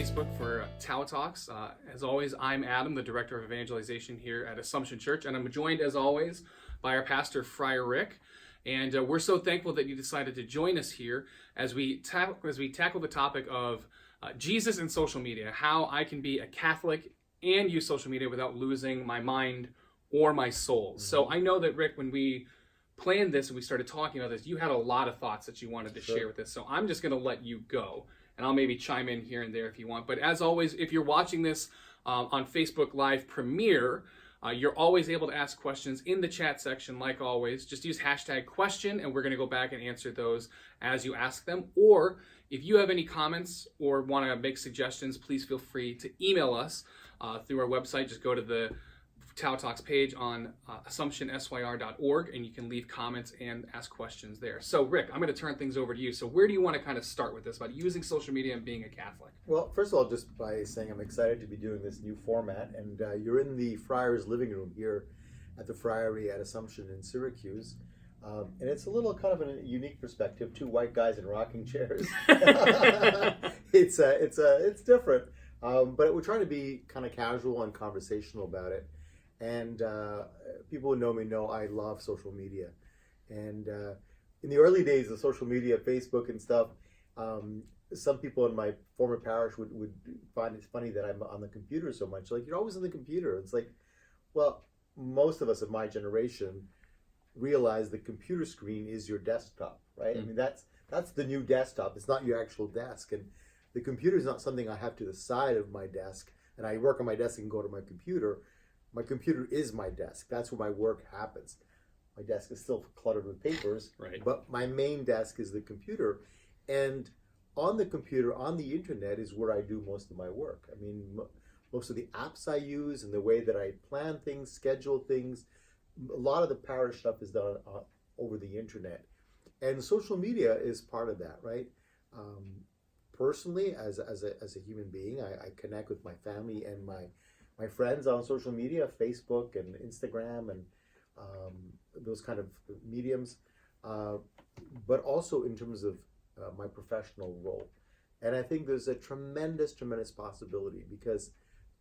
Facebook for Tau Talks. As always, I'm Adam, the Director of Evangelization here at Assumption Church, and I'm joined, as always, by our pastor, Friar Rick. And we're so thankful that you decided to join us here as we tackle the topic of Jesus and social media, how I can be a Catholic and use social media without losing my mind or my soul. Mm-hmm. So I know that, Rick, when we planned this and we started talking about this, you had a lot of thoughts that you wanted to share with us. So I'm just going to let you go, and I'll maybe chime in here and there if you want. But as always, if you're watching this on Facebook Live Premiere, you're always able to ask questions in the chat section, like always. Just use hashtag question, and we're going to go back and answer those as you ask them. Or if you have any comments or want to make suggestions, please feel free to email us through our website. Just go to the Tau Talks page on AssumptionSYR.org, and you can leave comments and ask questions there. So, Rick, I'm going to turn things over to you. So where do you want to kind of start with this about using social media and being a Catholic? Well, first of all, just by saying I'm excited to be doing this new format, and you're in the Friar's living room here at the Friary at Assumption in Syracuse. And it's a little kind of a unique perspective, two white guys in rocking chairs. It's different, but we're trying to be kind of casual and conversational about it. And people who know me know I love social media. And in the early days of social media, Facebook and stuff, some people in my former parish would find it funny that I'm on the computer so much. Like, you're always on the computer. It's like, well, most of us of my generation realize the computer screen is your desktop, right? Mm-hmm. I mean, that's the new desktop. It's not your actual desk. And the computer is not something I have to the side of my desk, and I work on my desk and go to my computer. My computer is my desk. That's where my work happens. My desk is still cluttered with papers, right, but my main desk is the computer. And on the computer, on the internet, is where I do most of my work. I mean, most of the apps I use and the way that I plan things, schedule things, a lot of the parish stuff is done over the internet. And social media is part of that, right? Personally, as a human being, I connect with my family and my friends on social media, Facebook and Instagram and those kind of mediums, but also in terms of my professional role. And I think there's a tremendous possibility, because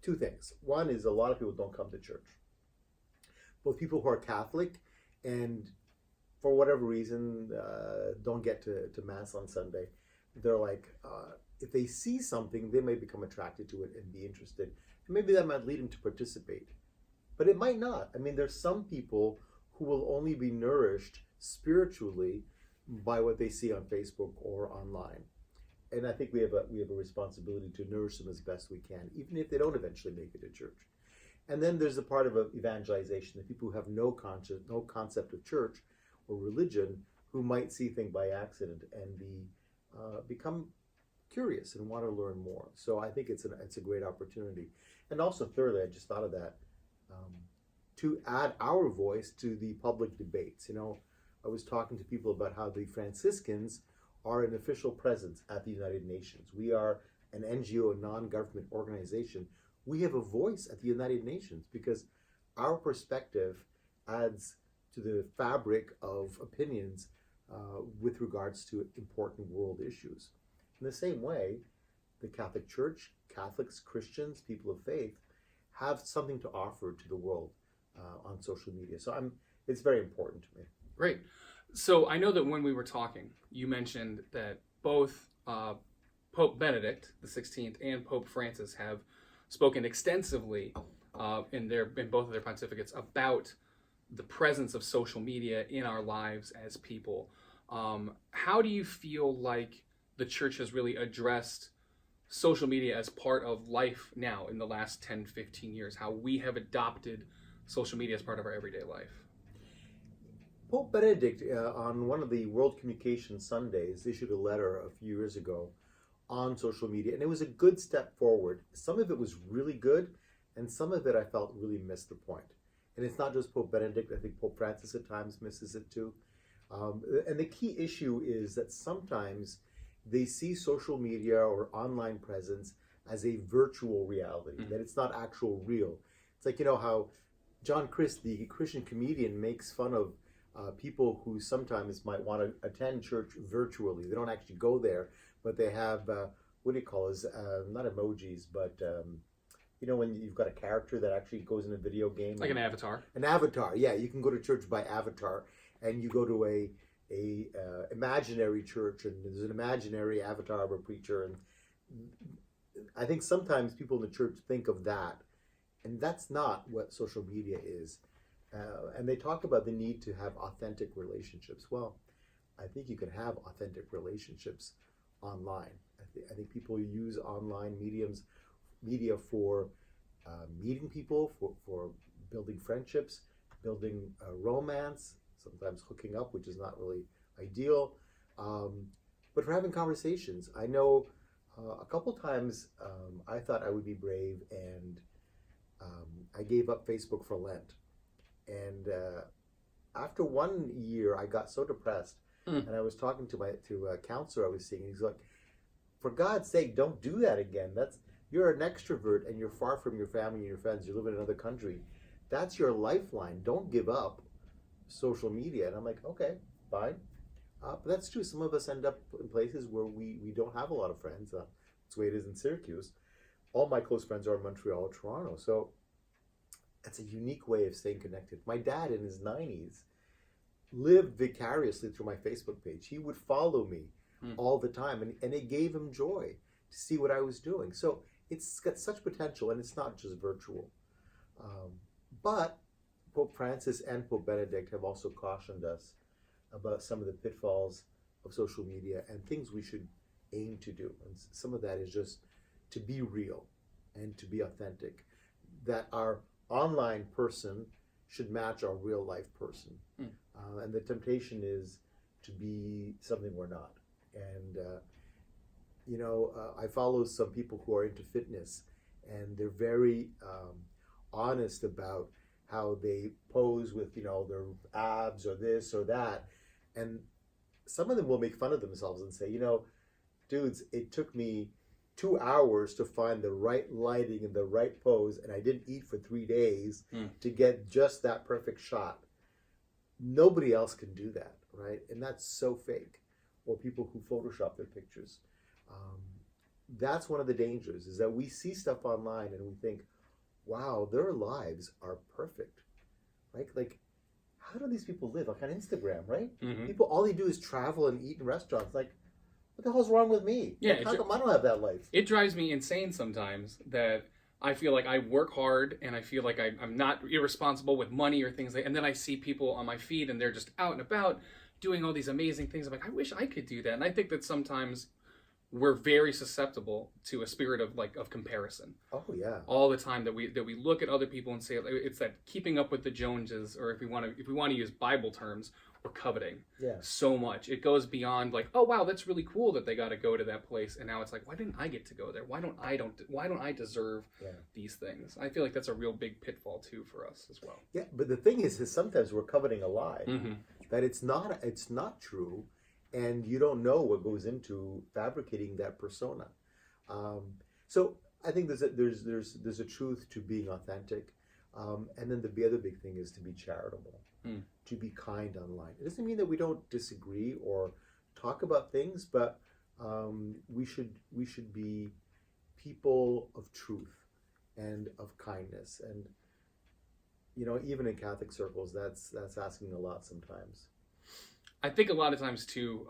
two things. One is a lot of people don't come to church. Both people who are Catholic and for whatever reason don't get to Mass on Sunday. They're like, if they see something, they may become attracted to it and be interested. And maybe that might lead them to participate. But it might not. I mean, there's some people who will only be nourished spiritually by what they see on Facebook or online. And I think we have a responsibility to nourish them as best we can, even if they don't eventually make it to church. And then there's the part of evangelization, the people who have no concept of church or religion, who might see things by accident and become curious and want to learn more. So I think it's a great opportunity. And also, thirdly, I just thought of that, to add our voice to the public debates. You know, I was talking to people about how the Franciscans are an official presence at the United Nations. We are an NGO, a non-government organization. We have a voice at the United Nations because our perspective adds to the fabric of opinions with regards to important world issues. In the same way, the Catholic Church, Catholics, Christians, people of faith, have something to offer to the world on social media. So it's very important to me. Great. So I know that when we were talking, you mentioned that both Pope Benedict XVI and Pope Francis have spoken extensively in both of their pontificates about the presence of social media in our lives as people. How do you feel like the church has really addressed social media as part of life now in the last 10, 15 years, how we have adopted social media as part of our everyday life? Pope Benedict, on one of the World Communication Sundays, issued a letter a few years ago on social media, and it was a good step forward. Some of it was really good, and some of it I felt really missed the point. And it's not just Pope Benedict, I think Pope Francis at times misses it too. And the key issue is that sometimes they see social media or online presence as a virtual reality, that it's not actual real. It's like, you know, how John Crist, the Christian comedian, makes fun of people who sometimes might want to attend church virtually. They don't actually go there, but they have what do you call it? Not emojis, but when you've got a character that actually goes in a video game, Like an avatar. An avatar, yeah. You can go to church by avatar, and you go to a imaginary church, and there's an imaginary avatar of a preacher, and I think sometimes people in the church think of that, and that's not what social media is. And they talk about the need to have authentic relationships. Well, I think you can have authentic relationships online. I think people use online media for meeting people, for building friendships, building romance, sometimes hooking up, which is not really ideal, but for having conversations. I know a couple times I thought I would be brave, and I gave up Facebook for Lent. And after 1 year, I got so depressed, and I was talking to a counselor I was seeing, and he's like, "For God's sake, don't do that again. You're an extrovert, and you're far from your family and your friends. You live in another country. That's your lifeline. Don't give up social media." And I'm like, okay, fine. But that's true. Some of us end up in places where we don't have a lot of friends. That's the way it is in Syracuse. All my close friends are in Montreal or Toronto. So that's a unique way of staying connected. My dad in his 90s lived vicariously through my Facebook page. He would follow me all the time, and it gave him joy to see what I was doing. So it's got such potential, and it's not just virtual. But Pope Francis and Pope Benedict have also cautioned us about some of the pitfalls of social media and things we should aim to do. And some of that is just to be real and to be authentic. That our online person should match our real life person. And the temptation is to be something we're not. And, I follow some people who are into fitness, and they're very honest about how they pose with, their abs or this or that. And some of them will make fun of themselves and say, dudes, it took me 2 hours to find the right lighting and the right pose, and I didn't eat for 3 days to get just that perfect shot. Nobody else can do that, right? And that's so fake. Or people who Photoshop their pictures. That's one of the dangers, is that we see stuff online and we think, wow, their lives are perfect, right? Like, how do these people live? Like on Instagram, right? Mm-hmm. People, all they do is travel and eat in restaurants. Like, what the hell's wrong with me? Yeah, like, how come I don't have that life? It drives me insane sometimes that I feel like I work hard and I feel like I'm not irresponsible with money or things like, and then I see people on my feed and they're just out and about doing all these amazing things. I'm like, I wish I could do that. And I think that sometimes we're very susceptible to a spirit of comparison. Oh yeah. All the time that we look at other people and say it's that keeping up with the Joneses, or if we want to use Bible terms, we're coveting. Yeah. So much. It goes beyond like, oh wow, that's really cool that they got to go to that place, and now it's like, why didn't I get to go there? Why don't I deserve these things? I feel like that's a real big pitfall too for us as well. Yeah, but the thing is sometimes we're coveting a lie. Mm-hmm. That it's not true, and you don't know what goes into fabricating that persona. So I think there's a truth to being authentic, and then the other big thing is to be charitable, to be kind online. It doesn't mean that we don't disagree or talk about things, but we should be people of truth and of kindness. And even in Catholic circles, that's asking a lot sometimes. I think a lot of times too,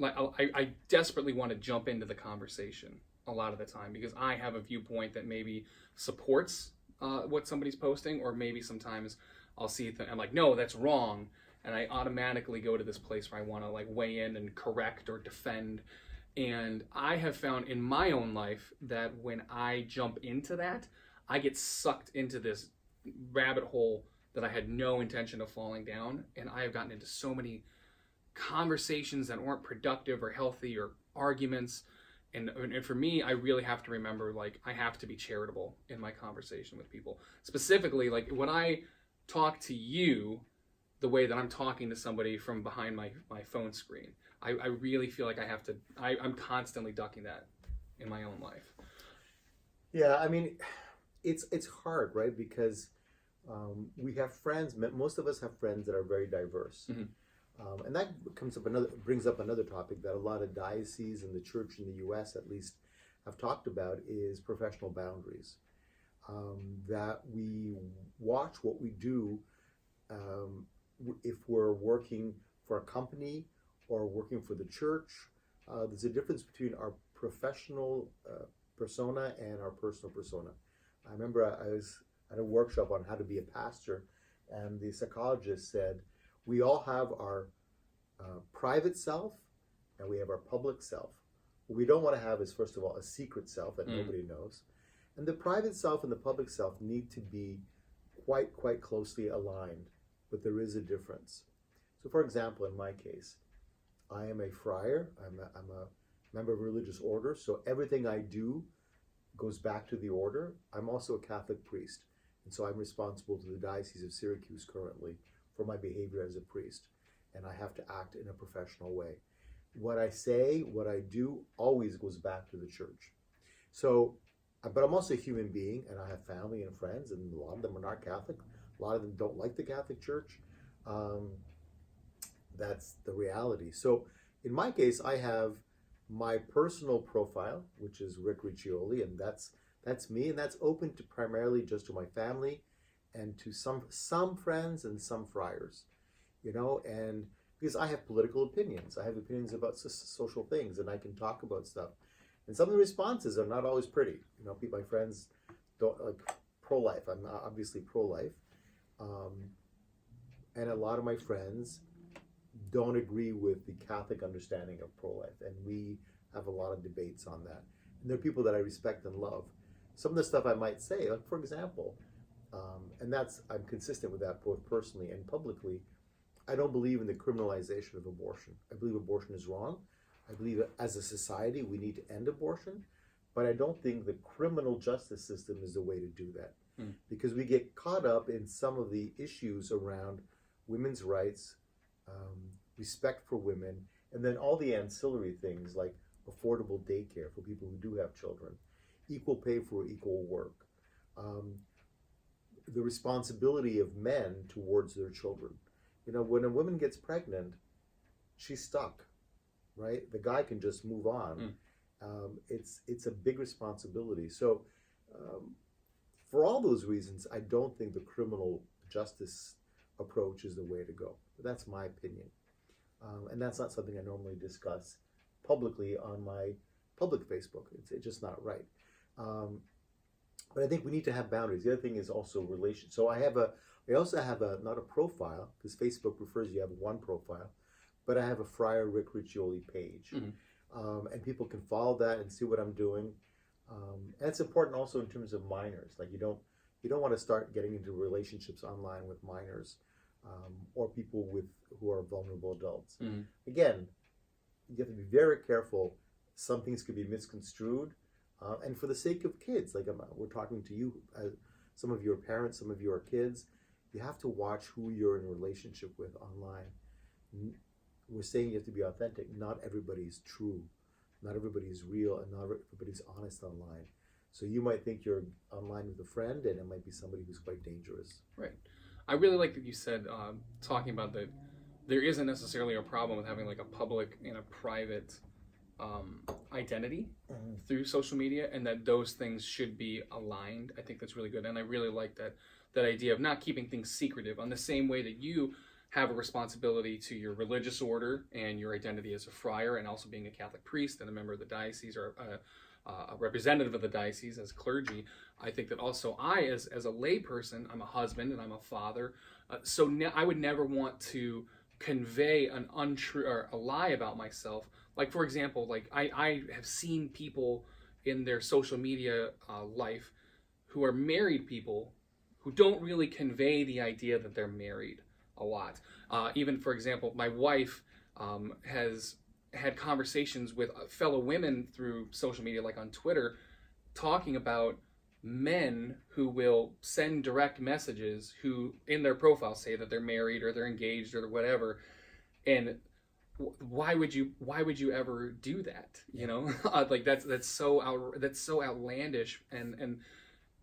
I desperately want to jump into the conversation a lot of the time because I have a viewpoint that maybe supports what somebody's posting, or maybe sometimes I'll see I'm like, no, that's wrong, and I automatically go to this place where I want to like weigh in and correct or defend. And I have found in my own life that when I jump into that, I get sucked into this rabbit hole that I had no intention of falling down, and I have gotten into so many conversations that weren't productive or healthy, or arguments. And for me, I really have to remember, like, I have to be charitable in my conversation with people. Specifically, like when I talk to you the way that I'm talking to somebody from behind my phone screen, I really feel like I have to, I'm constantly ducking that in my own life. Yeah, I mean, it's hard, right? Because we have friends, most of us have friends that are very diverse. Mm-hmm. And that brings up another topic that a lot of dioceses and the church in the U.S. at least have talked about is professional boundaries. That we watch what we do if we're working for a company or working for the church. There's a difference between our professional persona and our personal persona. I remember I was at a workshop on how to be a pastor, and the psychologist said, we all have our private self and we have our public self. What we don't want to have is, first of all, a secret self that nobody knows. And the private self and the public self need to be quite closely aligned, but there is a difference. So for example, in my case, I am a friar. I'm a member of a religious order, so everything I do goes back to the order. I'm also a Catholic priest, and so I'm responsible to the Diocese of Syracuse currently for my behavior as a priest, and I have to act in a professional way. What I say, what I do, always goes back to the church. So, but I'm also a human being, and I have family and friends, and a lot of them are not Catholic. A lot of them don't like the Catholic Church. That's the reality. So in my case, I have my personal profile, which is Rick Riccioli, and that's me, and that's open to primarily just to my family and to some friends and some friars, and because I have political opinions. I have opinions about social things, and I can talk about stuff. And some of the responses are not always pretty. My friends don't like pro-life. I'm not obviously pro-life. And a lot of my friends don't agree with the Catholic understanding of pro-life. And we have a lot of debates on that. And there are people that I respect and love. Some of the stuff I might say, like for example, and I'm consistent with that both personally and publicly, I don't believe in the criminalization of abortion. I believe abortion is wrong. I believe that as a society we need to end abortion, but I don't think the criminal justice system is the way to do that. Because we get caught up in some of the issues around women's rights, respect for women, and then all the ancillary things like affordable daycare for people who do have children, equal pay for equal work, the responsibility of men towards their children. When a woman gets pregnant, she's stuck, right? The guy can just move on. It's a big responsibility. So for all those reasons, I don't think the criminal justice approach is the way to go. But that's my opinion. And that's not something I normally discuss publicly on my public Facebook. It's just not right. But I think we need to have boundaries. The other thing is also relations. So I also have not a profile, because Facebook prefers you have one profile, but I have a Friar Rick Riccioli page. And people can follow that and see what I'm doing. And it's important also in terms of minors. Like you don't want to start getting into relationships online with minors or people who are vulnerable adults. Again, you have to be very careful. Some things could be misconstrued. And for the sake of kids, like we're talking to you, some of you are parents, some of you are kids, you have to watch who you're in a relationship with online. We're saying you have to be authentic. Not everybody is true. Not everybody is real, and not everybody's honest online. So you might think you're online with a friend, and it might be somebody who's quite dangerous. Right. I really like that you said, talking about that there isn't necessarily a problem with having like a public and a private identity through social media, and that those things should be aligned. I think that's really good, and I really like that idea of not keeping things secretive, on the same way that you have a responsibility to your religious order and your identity as a friar, and also being a Catholic priest and a member of the diocese, or a representative of the diocese as clergy. I think that also I, as a lay person, I'm a husband and I'm a father, so I would never want to convey an untrue or a lie about myself. Like, for example, like I have seen people in their social media life who are married people who don't really convey the idea that they're married a lot. Even, for example, my wife has had conversations with fellow women through social media, like on Twitter, talking about men who will send direct messages who in their profile say that they're married or they're engaged or whatever. And why would you ever do that? Like that's so outlandish, and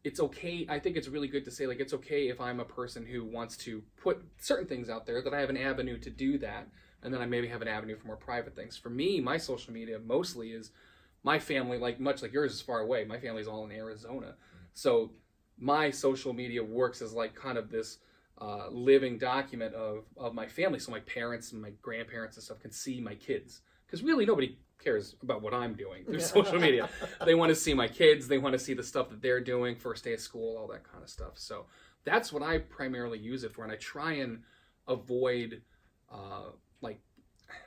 it's okay. I think it's really good to say, like, it's okay if I'm a person who wants to put certain things out there, that I have an avenue to do that, and then I maybe have an avenue for more private things. For me, my social media mostly is my family, like much like yours is far away. My family's all in Arizona. So my social media works as like kind of this living document of my family. So my parents and my grandparents and stuff can see my kids. Because really nobody cares about what I'm doing through social media. They want to see my kids. They want to see the stuff that they're doing, first day of school, all that kind of stuff. So that's what I primarily use it for. And I try and avoid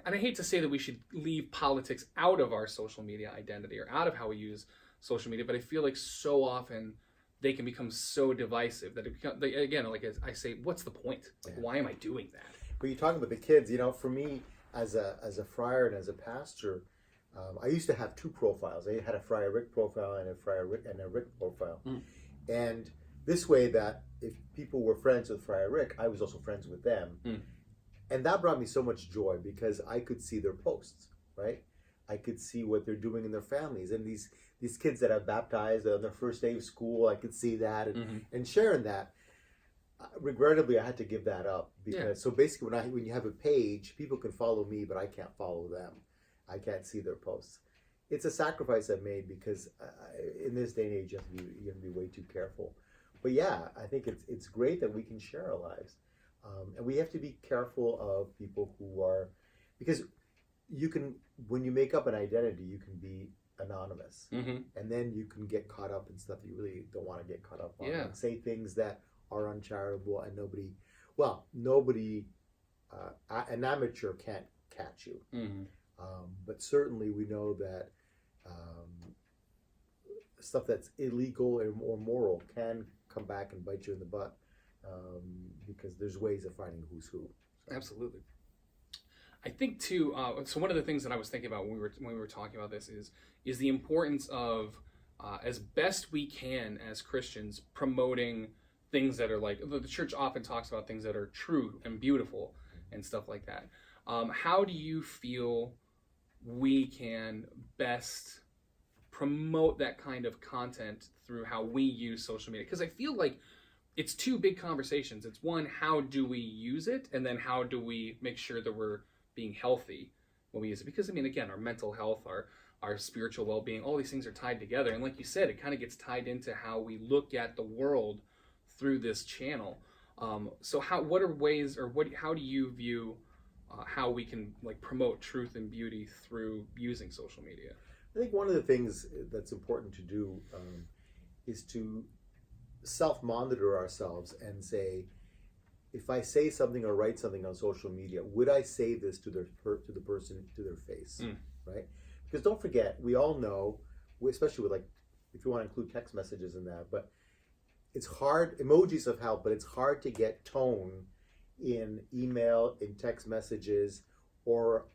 and I hate to say that we should leave politics out of our social media identity or out of how we use social media, but I feel like so often they can become so divisive that again, like I say, what's the point? Like, why am I doing that? But you're talking about the kids, for me as a friar and as a pastor, I used to have two profiles. I had a Friar Rick profile and a Friar Rick and a Rick profile. And this way that if people were friends with Friar Rick, I was also friends with them. And that brought me so much joy because I could see their posts, right? I could see what they're doing in their families. And these kids that I've baptized on their first day of school, I could see that and sharing that. Regrettably, I had to give that up because so basically when you have a page, people can follow me, but I can't follow them. I can't see their posts. It's a sacrifice I've made because in this day and age, you have to be way too careful. But yeah, I think it's great that we can share our lives. And we have to be careful of people who are, because you can, when you make up an identity, you can be anonymous. And then you can get caught up in stuff that you really don't want to get caught up on. And say things that are uncharitable and nobody, an amateur can't catch you. But certainly we know that stuff that's illegal or moral can come back and bite you in the butt. Because there's ways of finding who's who. So. Absolutely. I think too. So one of the things that I was thinking about when we were talking about this is the importance of, as best we can as Christians, promoting things that are like the church often talks about things that are true and beautiful and stuff like that. How do you feel we can best promote that kind of content through how we use social media? Because I feel like it's two big conversations. It's one, how do we use it? And then how do we make sure that we're being healthy when we use it? Because, again, our mental health, our spiritual well-being, all these things are tied together. And like you said, it kind of gets tied into how we look at the world through this channel. So what are ways, or how do you view how we can promote truth and beauty through using social media? I think one of the things that's important to do is to self-monitor ourselves and say, if I say something or write something on social media, would I say this to the person to their face, right? Because don't forget, we all know, especially with if you want to include text messages in that, but it's hard. Emojis have helped, but it's hard to get tone in email, in text messages, or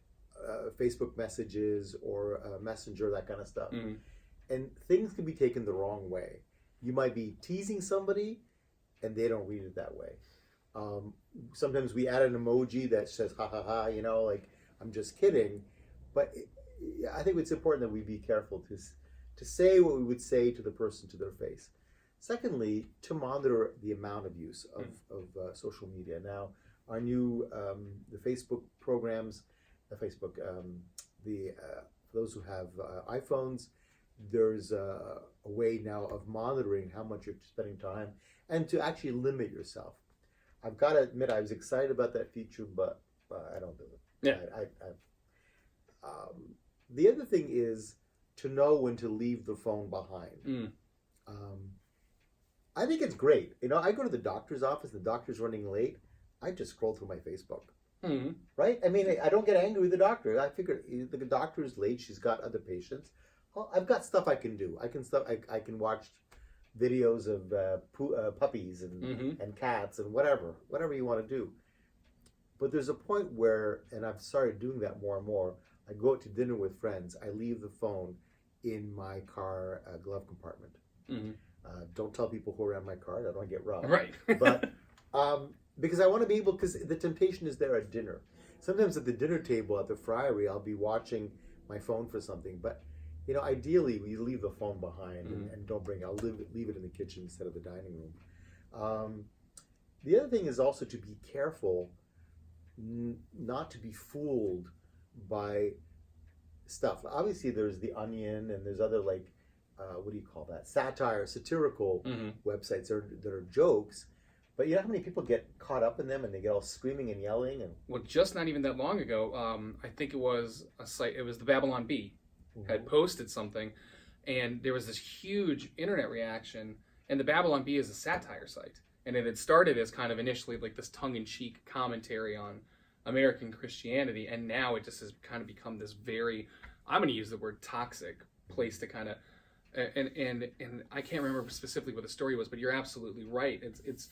Facebook messages, or Messenger, that kind of stuff. And things can be taken the wrong way. You might be teasing somebody, and they don't read it that way. Sometimes we add an emoji that says "ha ha ha," I'm just kidding. But I think it's important that we be careful to say what we would say to the person to their face. Secondly, to monitor the amount of use of social media. Now, our new the Facebook programs, for those who have iPhones. There's a way now of monitoring how much you're spending time and to actually limit yourself. I've got to admit, I was excited about that feature, but I don't do it. Yeah. The other thing is to know when to leave the phone behind. I think it's great. I go to the doctor's office, the doctor's running late. I just scroll through my Facebook. Right? I don't get angry with the doctor. I figure the doctor is late. She's got other patients. Well, I've got stuff I can do. I can watch videos of puppies and cats and whatever you want to do. But there's a point where, and I've started doing that more and more, I go out to dinner with friends. I leave the phone in my car glove compartment. Don't tell people who are in my car. I don't want to get robbed. Right. But because I want to be able, because the temptation is there at dinner. Sometimes at the dinner table at the friary, I'll be watching my phone for something, but ideally we leave the phone behind and don't bring it. I'll leave it in the kitchen instead of the dining room. The other thing is also to be careful not to be fooled by stuff. Obviously, there's The Onion and there's other what do you call that? Satirical websites that are jokes. But you know how many people get caught up in them and they get all screaming and yelling? And well, just not even that long ago, I think it was a site. It was the Babylon Bee had posted something, and there was this huge internet reaction. And the Babylon Bee is a satire site, and it had started as kind of initially like this tongue-in-cheek commentary on American Christianity, and now it just has kind of become this very, I'm going to use the word toxic place to kind of, and I can't remember specifically what the story was, but you're absolutely right. It's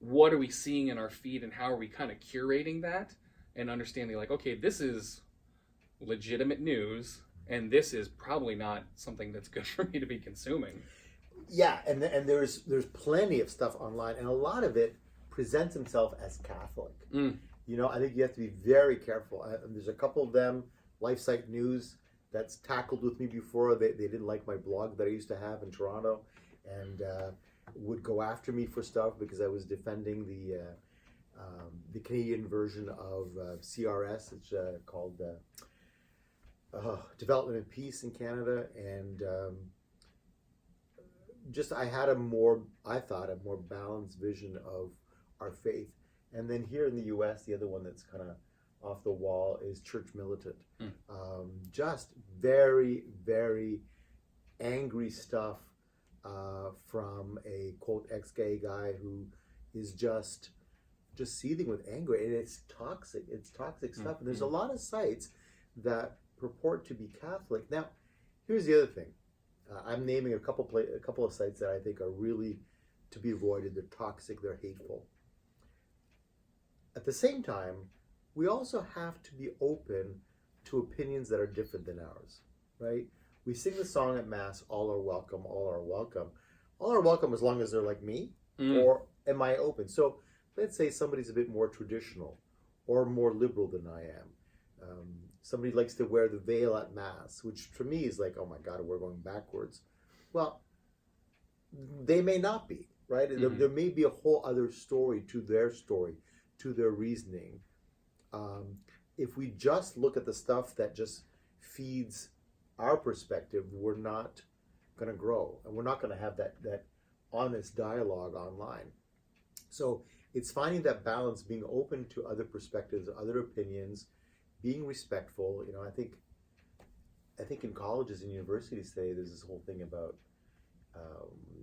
what are we seeing in our feed, and how are we kind of curating that and understanding like, okay, this is legitimate news, and this is probably not something that's good for me to be consuming. Yeah, and there's plenty of stuff online, and a lot of it presents himself as Catholic. I think you have to be very careful. There's a couple of them, LifeSite News, that's tackled with me before. They didn't like my blog that I used to have in Toronto, and would go after me for stuff because I was defending the Canadian version of CRS. It's called Development and Peace in Canada, and I had a more balanced vision of our faith. And then here in the U.S., the other one that's kind of off the wall is Church Militant. Just very, very angry stuff from a quote ex-gay guy who is just seething with anger, and it's toxic. It's toxic stuff. And there's a lot of sites that purport to be Catholic. Now, here's the other thing. I'm naming a couple of sites that I think are really to be avoided. They're toxic. They're hateful. At the same time, we also have to be open to opinions that are different than ours, right? We sing the song at Mass, all are welcome, all are welcome. All are welcome as long as they're like me, or am I open? So let's say somebody's a bit more traditional or more liberal than I am. Somebody likes to wear the veil at Mass, which for me is like, oh my God, we're going backwards. Well, they may not be, right? There may be a whole other story, to their reasoning. If we just look at the stuff that just feeds our perspective, we're not going to grow, and we're not going to have that honest dialogue online. So it's finding that balance, being open to other perspectives, other opinions, being respectful. I think in colleges and universities today, there's this whole thing about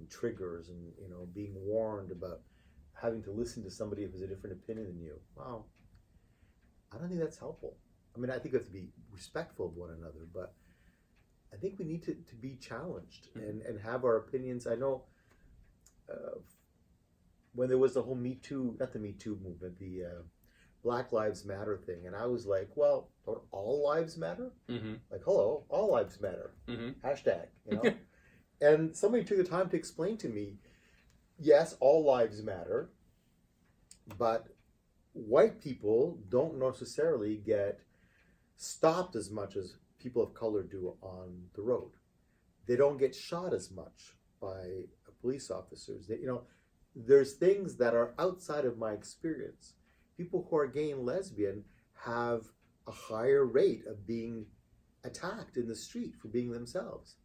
triggers and being warned about having to listen to somebody who has a different opinion than you. Wow, I don't think that's helpful. I mean, I think we have to be respectful of one another, but I think we need to be challenged and have our opinions. I know when there was the whole Me Too, not the Me Too movement, the Black Lives Matter thing, and I was like, well, don't all lives matter? Like, hello, all lives matter. Hashtag, And somebody took the time to explain to me, yes, all lives matter, but white people don't necessarily get stopped as much as people of color do on the road. They don't get shot as much by police officers. There's things that are outside of my experience. People who are gay and lesbian have a higher rate of being attacked in the street for being themselves.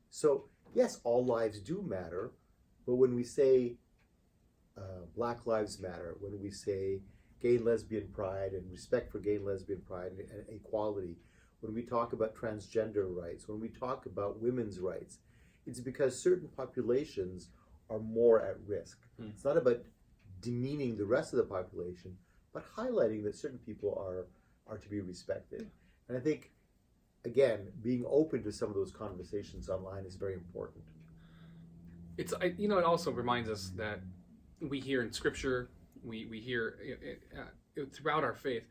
So, yes, all lives do matter, but when we say Black Lives Matter, when we say gay and lesbian pride and respect for gay and lesbian pride and equality, when we talk about transgender rights, when we talk about women's rights, it's because certain populations are more at risk. It's not about demeaning the rest of the population, but highlighting that certain people are to be respected. And I think, again, being open to some of those conversations online is very important. It also reminds us that we hear in Scripture, we hear throughout our faith,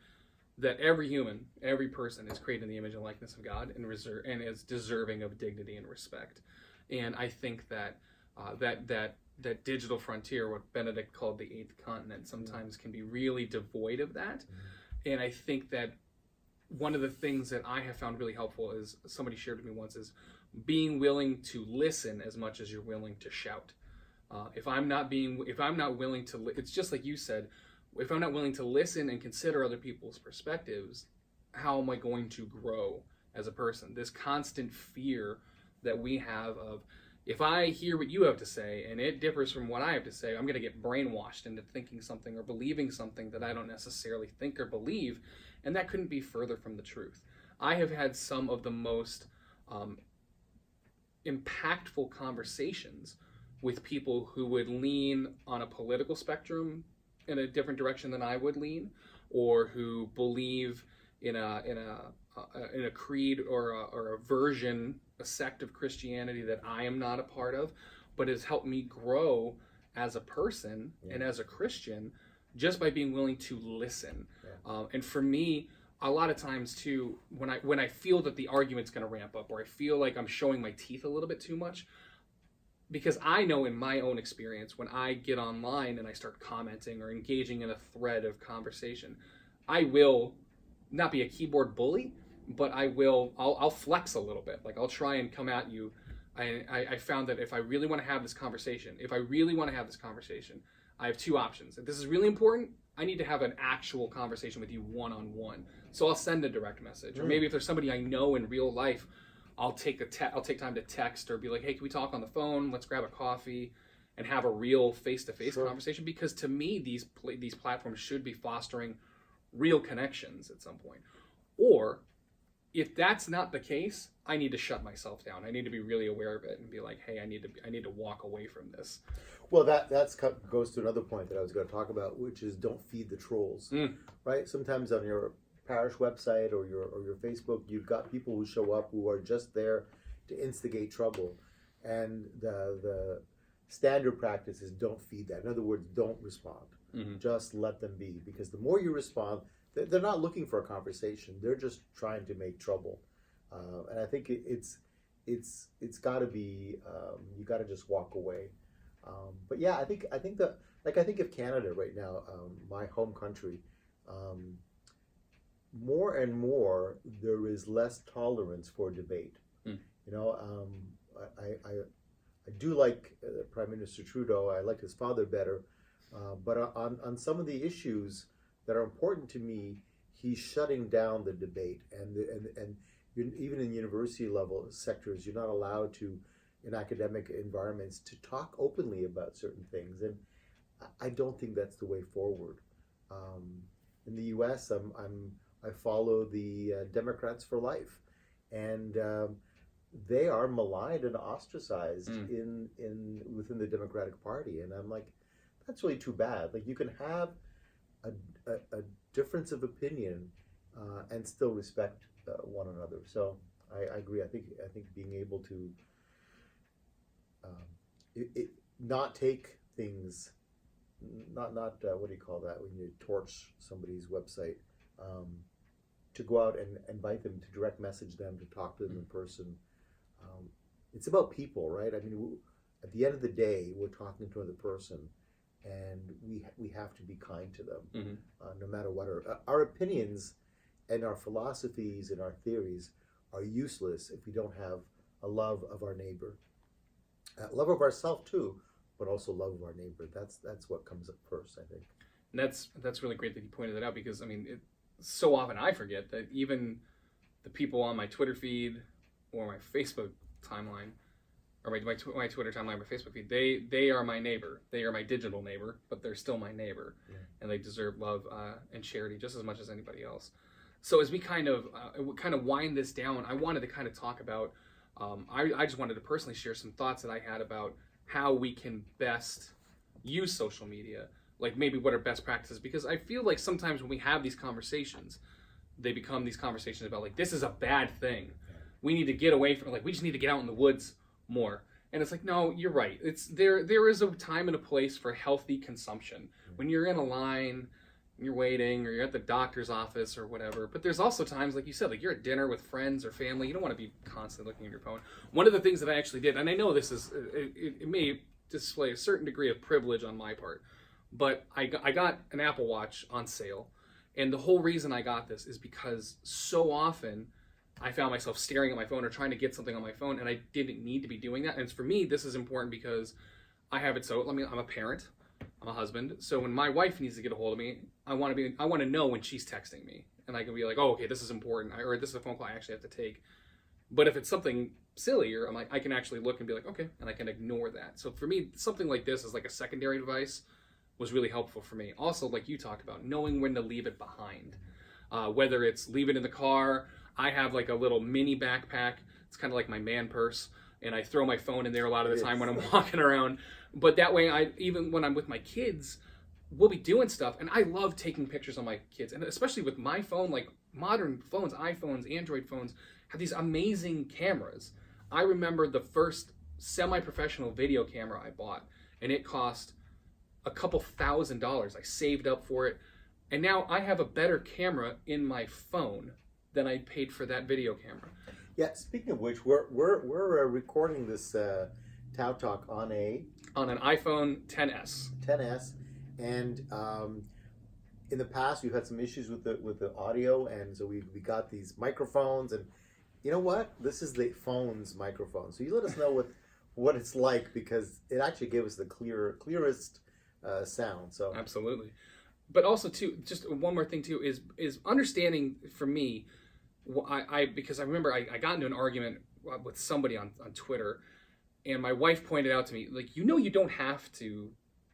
that every human, every person is created in the image and likeness of God and is deserving of dignity and respect. And I think that that digital frontier, what Benedict called the eighth continent, sometimes can be really devoid of that. And I think that one of the things that I have found really helpful is, somebody shared with me once, is being willing to listen as much as you're willing to shout. If I'm not willing to, it's just like you said, if I'm not willing to listen and consider other people's perspectives, how am I going to grow as a person? This constant fear that we have of, if I hear what you have to say and it differs from what I have to say, I'm going to get brainwashed into thinking something or believing something that I don't necessarily think or believe, and that couldn't be further from the truth. I have had some of the most impactful conversations with people who would lean on a political spectrum in a different direction than I would lean, or who believe in a creed or a version, a sect of Christianity that I am not a part of, but has helped me grow as a person and as a Christian just by being willing to listen. And for me, a lot of times too, when I feel that the argument's going to ramp up, or I feel like I'm showing my teeth a little bit too much, because I know in my own experience, when I get online and I start commenting or engaging in a thread of conversation, I will not be a keyboard bully, but I'll flex a little bit. Like, I'll try and come at you. I found that if I really want to have this conversation, I have two options. If this is really important, I need to have an actual conversation with you one-on-one. So I'll send a direct message. Or maybe if there's somebody I know in real life, I'll take time to text or be like, hey, can we talk on the phone? Let's grab a coffee and have a real face-to-face conversation. Because to me, these platforms should be fostering real connections at some point. Or if that's not the case, I need to shut myself down. I need to be really aware of it and be like, hey, I need to walk away from this. Well, that goes to another point that I was going to talk about, which is don't feed the trolls, right? Sometimes on your parish website or your Facebook, you've got people who show up who are just there to instigate trouble, and the standard practice is don't feed that. In other words, don't respond. Just let them be, because the more you respond, they're not looking for a conversation. They're just trying to make trouble, and I think it's got to be you got to just walk away. But yeah, I think of Canada right now, my home country. More and more, there is less tolerance for debate. You know, I do like Prime Minister Trudeau. I like his father better, but on some of the issues that are important to me, he's shutting down the debate. And even in university level sectors, you're not allowed to, in academic environments, to talk openly about certain things. And I don't think that's the way forward. In the U.S., I follow the Democrats for Life, and they are maligned and ostracized within the Democratic Party, and I'm like, that's really too bad. Like, you can have a difference of opinion and still respect one another. So I agree. I think being able to not take things, not what do you call that when you torch somebody's website. To go out and invite them, to direct message them, to talk to them in person. It's about people, right? I mean, at the end of the day, we're talking to another person, and we have to be kind to them, no matter what. Our opinions and our philosophies and our theories are useless if we don't have a love of our neighbor, love of ourselves too, but also love of our neighbor. That's what comes up first, I think. And that's really great that you pointed that out, because I mean, so often I forget that even the people on my Twitter feed or my Facebook timeline, or my Twitter timeline, my Facebook feed, they are my neighbor. They are my digital neighbor, but they're still my neighbor, and they deserve love and charity just as much as anybody else. So as we kind of wind this down, I wanted to kind of talk about. I just wanted to personally share some thoughts that I had about how we can best use social media. Like, maybe what are best practices, because I feel like sometimes when we have these conversations, they become these conversations about, like, this is a bad thing. We need to get away from, like, we just need to get out in the woods more. And it's like, no, you're right. There is a time and a place for healthy consumption. When you're in a line, you're waiting, or you're at the doctor's office or whatever. But there's also times, like you said, like you're at dinner with friends or family. You don't want to be constantly looking at your phone. One of the things that I actually did, and I know this is, it may display a certain degree of privilege on my part, but I got an Apple Watch on sale, and the whole reason I got this is because so often I found myself staring at my phone or trying to get something on my phone, and I didn't need to be doing that. And for me, this is important because I have it so. I mean, I'm a parent, I'm a husband, so when my wife needs to get a hold of me, I want to know when she's texting me, and I can be like, oh, okay, this is important, or this is a phone call I actually have to take. But if it's something sillier, I'm like, I can actually look and be like, okay, and I can ignore that. So for me, something like this is like a secondary device was really helpful for me. Also, like you talked about, knowing when to leave it behind, whether it's leave it in the car. I have like a little mini backpack. It's kind of like my man purse, and I throw my phone in there a lot of the time when I'm walking around. But that way, even when I'm with my kids, we'll be doing stuff, and I love taking pictures of my kids, and especially with my phone, like modern phones, iPhones, Android phones, have these amazing cameras. I remember the first semi-professional video camera I bought, and it cost a couple $1,000s. I saved up for it, and now I have a better camera in my phone than I paid for that video camera. Yeah. Speaking of which, we're recording this Tao Talk on an iPhone XS. XS, and in the past we've had some issues with the audio, and so we got these microphones, and you know what? This is the phone's microphone. So you let us know what it's like, because it actually gave us the clearest sound. So absolutely. But also too, just one more thing too is understanding for me. Because I remember I got into an argument with somebody on Twitter, and my wife pointed out to me, like, you don't have to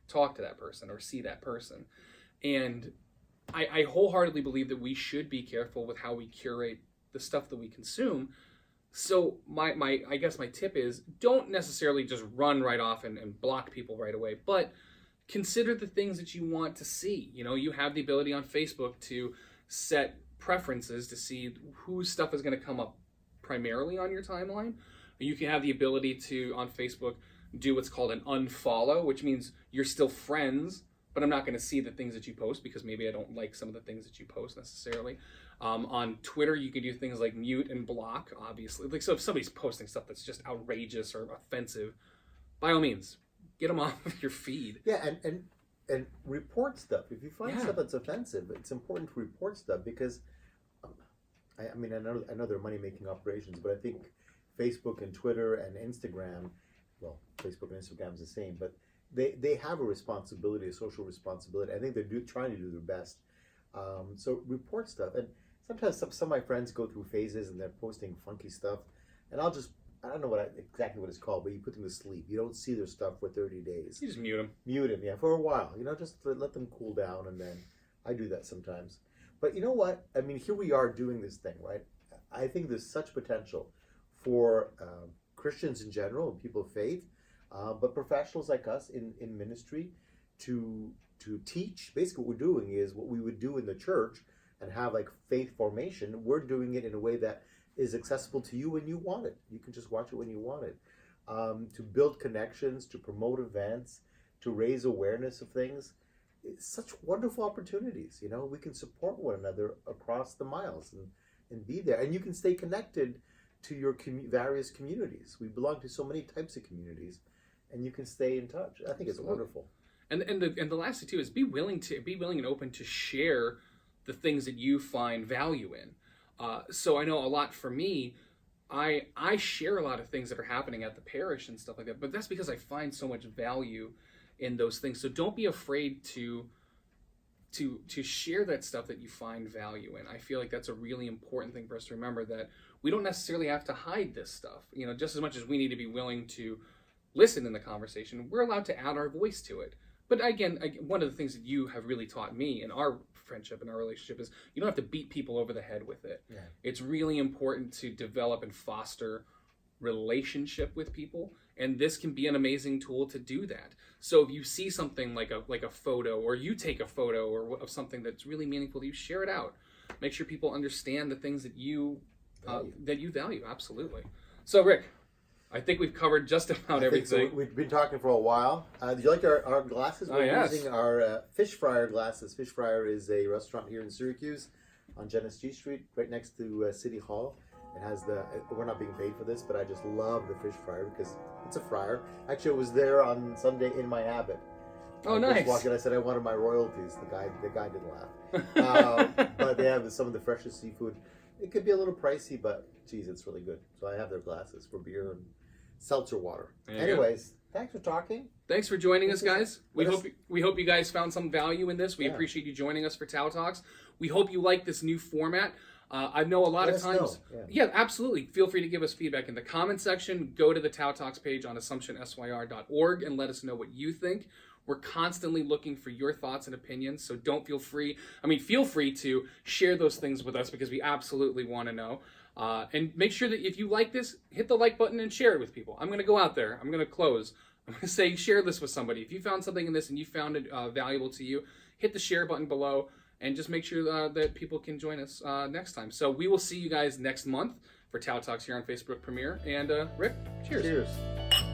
talk to that person or see that person. And I wholeheartedly believe that we should be careful with how we curate the stuff that we consume. So I guess my tip is, don't necessarily just run right off and block people right away, but consider the things that you want to see. You have the ability on Facebook to set preferences to see whose stuff is going to come up primarily on your timeline. You can have the ability to, on Facebook, do what's called an unfollow, which means you're still friends, but I'm not going to see the things that you post because maybe I don't like some of the things that you post necessarily. On Twitter, you can do things like mute and block, obviously. Like, so if somebody's posting stuff that's just outrageous or offensive, by all means, get them off of your feed. Yeah, and report stuff. If you find stuff that's offensive, it's important to report stuff, because I know they're money-making operations, but I think Facebook and Twitter and Instagram, well, Facebook and Instagram is the same, but they have a responsibility, a social responsibility. I think they're trying to do their best. So report stuff. And sometimes some of my friends go through phases and they're posting funky stuff, and I don't know exactly what it's called, but you put them to sleep. You don't see their stuff for 30 days. You just mute them. Mute them, yeah, for a while. Just let them cool down, and then I do that sometimes. But you know what? I mean, here we are doing this thing, right? I think there's such potential for Christians in general and people of faith, but professionals like us in ministry to teach. Basically, what we're doing is what we would do in the church and have like faith formation. We're doing it in a way that is accessible to you when you want it. You can just watch it when you want it. To build connections, to promote events, to raise awareness of things. It's such wonderful opportunities. We can support one another across the miles and be there. And you can stay connected to your various communities. We belong to so many types of communities, and you can stay in touch. I think it's wonderful. And the last thing too is be willing and open to share the things that you find value in. So I know a lot for me, I share a lot of things that are happening at the parish and stuff like that, but that's because I find so much value in those things. So don't be afraid to share that stuff that you find value in. I feel like that's a really important thing for us to remember, that we don't necessarily have to hide this stuff. Just as much as we need to be willing to listen in the conversation, we're allowed to add our voice to it. But again, one of the things that you have really taught me in our friendship and our relationship is you don't have to beat people over the head with it. Yeah. It's really important to develop and foster relationship with people, and this can be an amazing tool to do that. So if you see something like a photo, or you take a photo or of something that's really meaningful to you, share it out. Make sure people understand the things that you value. Absolutely. So Rick, I think we've covered just about everything. So. We've been talking for a while. Do you like our glasses? We're using our Fish Fryer glasses. Fish Fryer is a restaurant here in Syracuse on Genesee Street, right next to City Hall. It has we're not being paid for this, but I just love the Fish Fryer because it's a fryer. Actually, I was there on Sunday in my habit. Oh, nice. I said I wanted my royalties. The guy didn't laugh. But they have some of the freshest seafood. It could be a little pricey, but geez, it's really good. So I have their glasses for beer and seltzer water. Anyways, thanks for talking. Thanks for joining us, guys. We Let us- hope you guys found some value in this. We appreciate you joining us for Tao Talks. We hope you like this new format. I know a lot Let of us times. know. Yeah, absolutely. Feel free to give us feedback in the comment section. Go to the Tao Talks page on AssumptionSYR.org and let us know what you think. We're constantly looking for your thoughts and opinions, so feel free to share those things with us because we absolutely want to know. And make sure that if you like this, hit the like button and share it with people. I'm going to go out there. I'm going to close. I'm going to say share this with somebody. If you found something in this and you found it valuable to you, hit the share button below and just make sure that people can join us next time. So we will see you guys next month for Tao Talks here on Facebook Premiere. And Rick, cheers. Cheers.